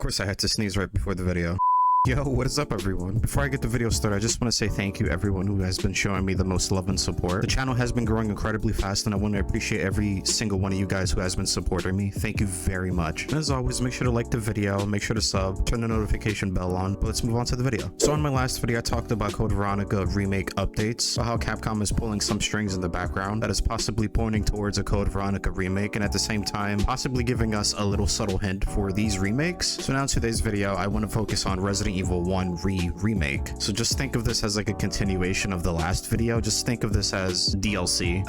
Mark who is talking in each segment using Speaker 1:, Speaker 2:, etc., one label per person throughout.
Speaker 1: course I had to sneeze right before the video. Yo, what is up everyone? Before I get the video started, I just want to say thank you everyone who has been showing me the most love and support. The channel has been growing incredibly fast and I want to appreciate every single one of you guys who has been supporting me. Thank you very much. And as always, make sure to like the video, make sure to sub, turn the notification bell on. But let's move on to the video. So in my last video, I talked about Code Veronica remake updates, how Capcom is pulling some strings in the background that is possibly pointing towards a Code Veronica remake and at the same time possibly giving us a little subtle hint for these remakes. So now in today's video, I want to focus on Resident Evil 1 remake. So just think of this as like a continuation of the last video. Just think of this as DLC.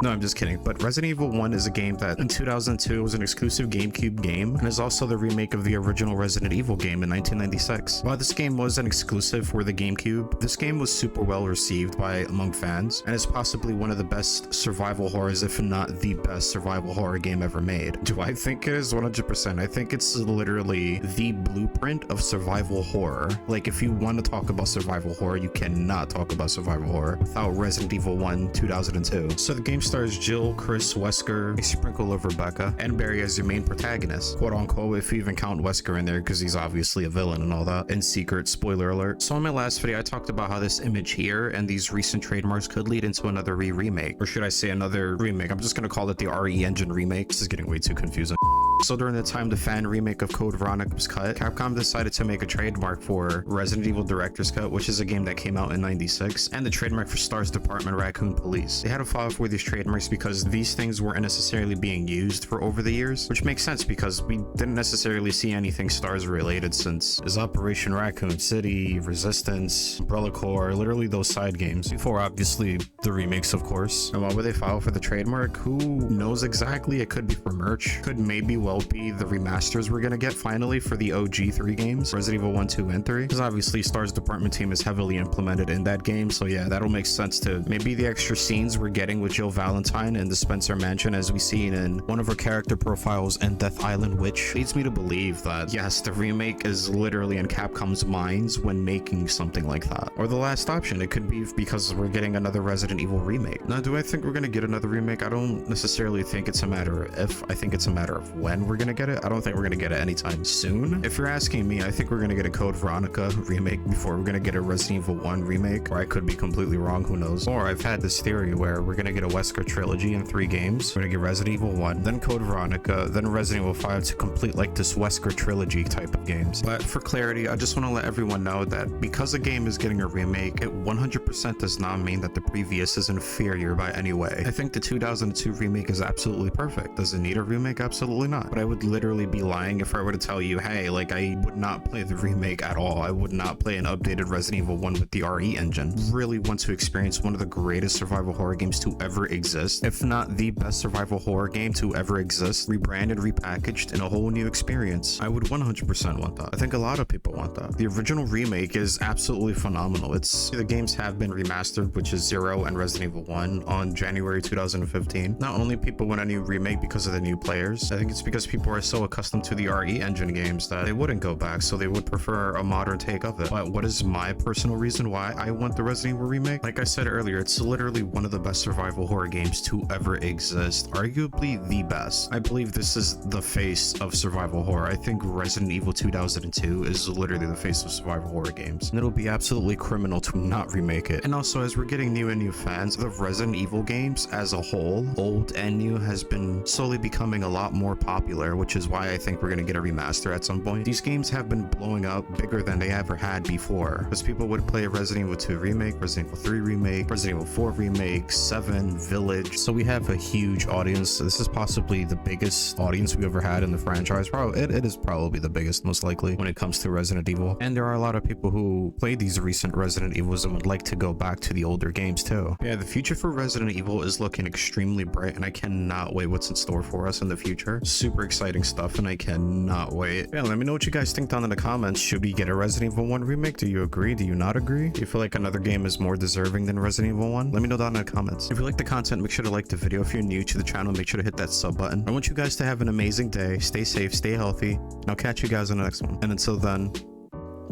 Speaker 1: No, I'm just kidding. But Resident Evil 1 is a game that in 2002 was an exclusive GameCube game and is also the remake of the original Resident Evil game in 1996. While this game was an exclusive for the GameCube, this game was super well received among fans and is possibly one of the best survival horrors, if not the best survival horror game ever made. Do I think it is? 100%. I think it's literally the blueprint of survival horror. Like, if you want to talk about survival horror, you cannot talk about survival horror without Resident Evil 1 2002. So the game stars Jill, Chris, Wesker, a sprinkle of Rebecca, and Barry as your main protagonist, quote unquote, if you even count Wesker in there because he's obviously a villain and all that. In secret, spoiler alert. So in my last video, I talked about how this image here and these recent trademarks could lead into another remake, or should I say another remake? I'm just gonna call it the RE Engine remake. This is getting way too confusing. So during the time the fan remake of Code Veronica was cut, Capcom decided to make a trademark for Resident Evil Director's Cut, which is a game that came out in '96, and the trademark for S.T.A.R.S Department Raccoon Police. They had to file for these trademarks because these things weren't necessarily being used for over the years, which makes sense because we didn't necessarily see anything S.T.A.R.S related since is Operation Raccoon City, Resistance, Umbrella Corps, literally those side games, before obviously the remakes of course. And why would they file for the trademark? Who knows exactly? It could be for merch, could maybe well be the remasters we're gonna get finally for the OG 3 games, Resident Evil 1, 2, and 3, because obviously S.T.A.R.S Department team is heavily implemented in that game, so yeah, that'll make sense. To maybe the extra scenes we're getting with Jill Valentine in the Spencer Mansion, as we seen in one of her character profiles in Death Island, which leads me to believe that yes, the remake is literally in Capcom's minds when making something like that. Or the last option, it could be because we're getting another Resident Evil remake. Now, do I think we're gonna get another remake? I don't necessarily think it's a matter of if, I think it's a matter of when we're gonna get it. I don't think we're gonna get it anytime soon. If you're asking me, I think we're gonna get a Code Veronica remake before we're gonna get a Resident Evil 1 remake, or I could be completely wrong, who knows. Or I've had this theory where we're gonna get a Wesker trilogy in 3 games. We're gonna get Resident Evil 1, then Code Veronica, then Resident Evil 5 to complete like this Wesker trilogy type of games. But for clarity, I just want to let everyone know that because a game is getting a remake, it 100% does not mean that the previous is inferior by any way. I think the 2002 remake is absolutely perfect. Does it need a remake? Absolutely not. But I would literally be lying if I were to tell you, hey, like, I would not play the remake at all. I would not play an updated Resident Evil 1 with the RE engine. Really want to experience one of the greatest survival horror games to ever exist, if not the best survival horror game to ever exist, rebranded, repackaged in a whole new experience. I would 100% want that. I think a lot of people want that. The original remake is absolutely phenomenal. The games have been remastered, which is 0 and Resident Evil 1 on January 2015. Not only people want a new remake because of the new players, I think it's because people are so accustomed to the RE engine games that they wouldn't go back, so they would prefer a modern take of it. But what is my personal reason why I want the Resident Evil remake? Like I said earlier, it's literally one of the best survival horror games to ever exist, arguably the best. I believe this is the face of survival horror. I think Resident Evil 2002 is literally the face of survival horror games, and it'll be absolutely criminal to not remake it. And also, as we're getting new and new fans, the Resident Evil games as a whole, old and new, has been slowly becoming a lot more popular, which is why I think we're gonna get a remaster at some point. These games have been blowing up bigger than they ever had before, because people would play Resident Evil 2 remake, Resident Evil 3 remake, Resident Evil 4 remake, 7, Village. So we have a huge audience. This is possibly the biggest audience we've ever had in the franchise. Probably it is probably the biggest, most likely, when it comes to Resident Evil. And there are a lot of people who played these recent Resident Evils and would like to go back to the older games too. Yeah, the future for Resident Evil is looking extremely bright, and I cannot wait what's in store for us in the future. Super exciting stuff, and I cannot wait. Yeah, let me know what you guys think down in the comments. Should we get a Resident Evil 1 remake? Do you agree? Do you not agree? Do you feel like another game is more deserving than Resident Evil 1? Let me know down in the comments. If you like the content, make sure to like the video. If you're new to the channel, make sure to hit that sub button. I want you guys to have an amazing day. Stay safe, stay healthy, and I'll catch you guys in the next one. And until then,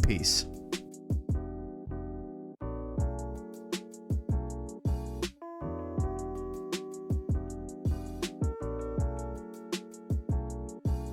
Speaker 1: peace.